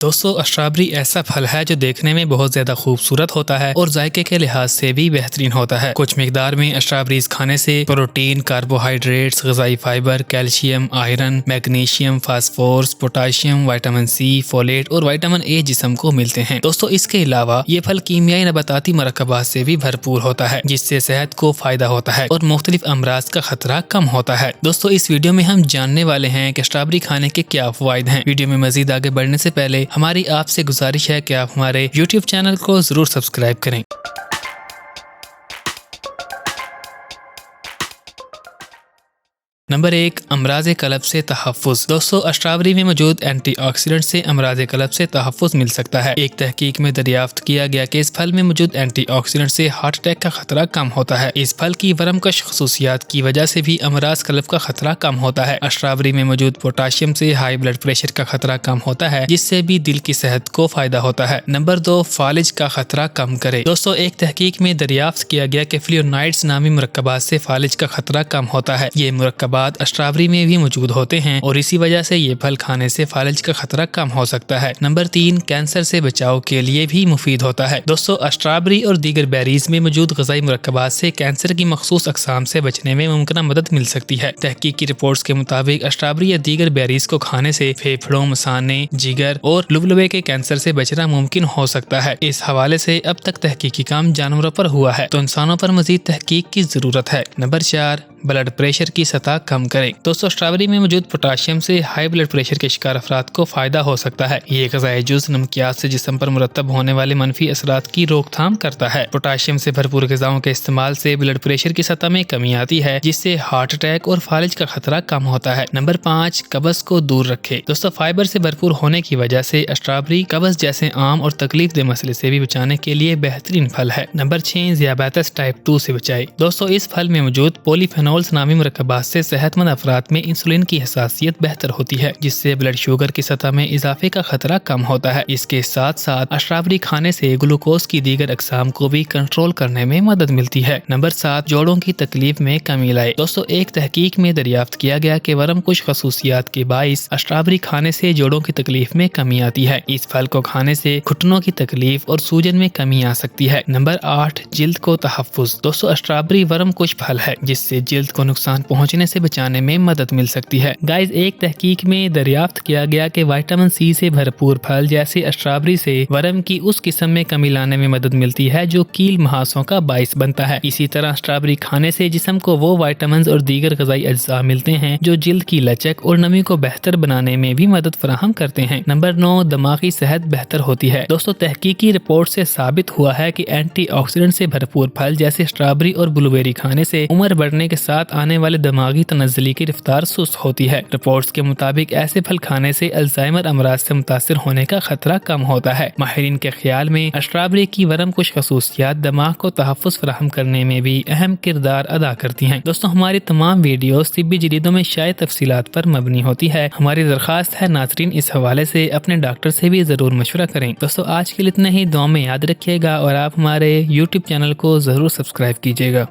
दोस्तों स्ट्रॉबेरी ऐसा फल है जो देखने में बहुत ज्यादा खूबसूरत होता है और जायके के लिहाज से भी बेहतरीन होता है। कुछ मिकदार में स्ट्रॉबेरीज खाने से प्रोटीन, कार्बोहाइड्रेट्स, ग़िज़ाई fibre, calcium, iron, magnesium, phosphorus, potassium, vitamin C, folate और विटामिन ए जिस्म को मिलते हैं। दोस्तों इसके अलावा ये फल कीमियाई नबाताती मरकबात से भी भरपूर होता है जिससे सेहत को फायदा होता है और मुख्तलिफ अमराज का खतरा कम होता है। दोस्तों इस वीडियो में हम जानने वाले हैं कि स्ट्रॉबेरी खाने के क्या फायदे हैं। वीडियो में मजीद आगे बढ़ने से पहले हमारी आपसे गुजारिश है कि आप हमारे YouTube चैनल को जरूर सब्सक्राइब करें। नंबर 1, अमराज कल्ब से तहफ़्फ़ुज़। दोस्तों स्ट्रॉबेरी में मौजूद एंटीऑक्सीडेंट से अमराज कल्ब से तहफ़्फ़ुज़ मिल सकता है। एक तहकीक में दरियाफ्त किया गया कि इस फल में मौजूद एंटीऑक्सीडेंट से हार्ट अटैक का खतरा कम होता है। इस फल की वरमकश खसूसियात की वजह से भी अमराज कल्ब का खतरा कम होता है। स्ट्रॉबेरी में मौजूद पोटाशियम से हाई ब्लड प्रेशर का खतरा कम होता है जिससे भी दिल की सेहत को फायदा होता है। नंबर 2, फालिज का खतरा कम करे। दोस्तों एक तहकीक में दरियाफ्त किया गया कि फ्लेवोनॉइड्स नामी मुरक्कबात से फालिज का खतरा कम होता है। ये मुरक्कबात स्ट्रॉबेरी में भी मौजूद होते हैं और इसी वजह से ये फल खाने से फालिज का खतरा कम हो सकता है। नंबर 3, कैंसर से बचाव के लिए भी मुफीद होता है। दोस्तों स्ट्रॉबेरी और दीगर बेरीज में मौजूद ग़िज़ाई मुरक्कबात से कैंसर की मखसूस अक़साम से बचने में मुमकिन मदद मिल सकती है। तहकीकी रिपोर्ट्स के मुताबिक स्ट्रॉबेरी या दीगर बेरीज को खाने से फेफड़ों, मसाने, जिगर और लुबलुबे के कैंसर से बचना मुमकिन हो सकता है। इस हवाले से अब तक तहकीकी काम जानवरों पर हुआ है तो इंसानों पर मजीद तहकीक की जरूरत है। नंबर 4, ब्लड प्रेशर की सतह कम करें। दोस्तों स्ट्रॉबेरी में मौजूद पोटाशियम से हाई ब्लड प्रेशर के शिकार अफराद को फायदा हो सकता है। ये ग़िज़ाई जुज़ नमकियात से जिस्म पर मुरतब होने वाले मनफी असरात की रोकथाम करता है। पोटाशियम से भरपूर ग़िज़ाओं के इस्तेमाल से ब्लड प्रेशर की सतह में कमी आती है जिससे हार्ट अटैक और फालिज का खतरा कम होता है। नंबर 5, कब्ज को दूर रखे। दोस्तों फाइबर से भरपूर होने की वजह से स्ट्रॉबेरी कब्ज जैसे आम और तकलीफ दे मसले से भी बचाने के लिए बेहतरीन फल है। नंबर 6, ज़ियाबतीस टाइप 2 से बचाए। दोस्तों इस फल में मौजूद पॉलीफेनोल्स नामी मुरक्कबात से सेहतमंद अफराद में इंसुलिन की हसासियत बेहतर होती है जिससे ब्लड शुगर की सतह में इजाफे का खतरा कम होता है। इसके साथ साथ स्ट्रॉबेरी खाने से ग्लूकोज की दीगर अक़साम को भी कंट्रोल करने में मदद मिलती है। नंबर 7, जोड़ों की तकलीफ में कमी लाए। दोस्तों एक तहकीक में दरियाफ्त किया गया कि वरम कुछ खसूसियात के बाइस स्ट्रॉबेरी खाने से जोड़ों की तकलीफ में कमी आती है। इस फल को खाने से घुटनों की तकलीफ और सूजन में कमी आ सकती है। नंबर 8, जिल्द को तहफ़्फ़ुज़। दोस्तों स्ट्रॉबेरी वरम कुछ फल है जिससे जिल्द को नुकसान पहुंचने से बचाने में मदद मिल सकती है। गाइस एक तहकीक में दरियाफ्त किया गया कि विटामिन सी से भरपूर फल जैसे स्ट्रॉबेरी से वरम की उस किस्म में कमी लाने में मदद मिलती है जो कील मुहासों का बाइस बनता है। इसी तरह स्ट्रॉबेरी खाने से जिस्म को वो विटामिन और दीगर ग़िज़ाई अज्जा मिलते हैं जो जिल्द की लचक और नमी को बेहतर बनाने में भी मदद फराहम करते हैं। नंबर 9, दिमागी सेहत बेहतर होती है। दोस्तों तहकीकी रिपोर्ट से साबित हुआ है कि एंटीऑक्सीडेंट से भरपूर फल जैसे स्ट्रॉबेरी और ब्लूबेरी खाने से उम्र बढ़ने के साथ आने वाले दिमागी तनज़्ज़ुली की रफ्तार सुस्त होती है। रिपोर्ट्स के मुताबिक ऐसे फल खाने से अल्जाइमर अमराज से मुतासिर होने का खतरा कम होता है। माहिरीन के ख्याल में स्ट्रॉबेरी की वरम कुछ खसूसियात दिमाग को तहफ़्फ़ुज़ फराहम करने में भी अहम किरदार अदा करती हैं। दोस्तों हमारी तमाम वीडियोस तिब्बी जरीदों में शायद तफसीलात पर मबनी होती है। हमारी दरख्वास्त है नाज़रीन इस हवाले से अपने डॉक्टर से भी जरूर मशवरा करें। दोस्तों आज के लिए इतना ही, दुआ में याद रखिएगा और आप हमारे YouTube चैनल को जरूर सब्सक्राइब कीजिएगा।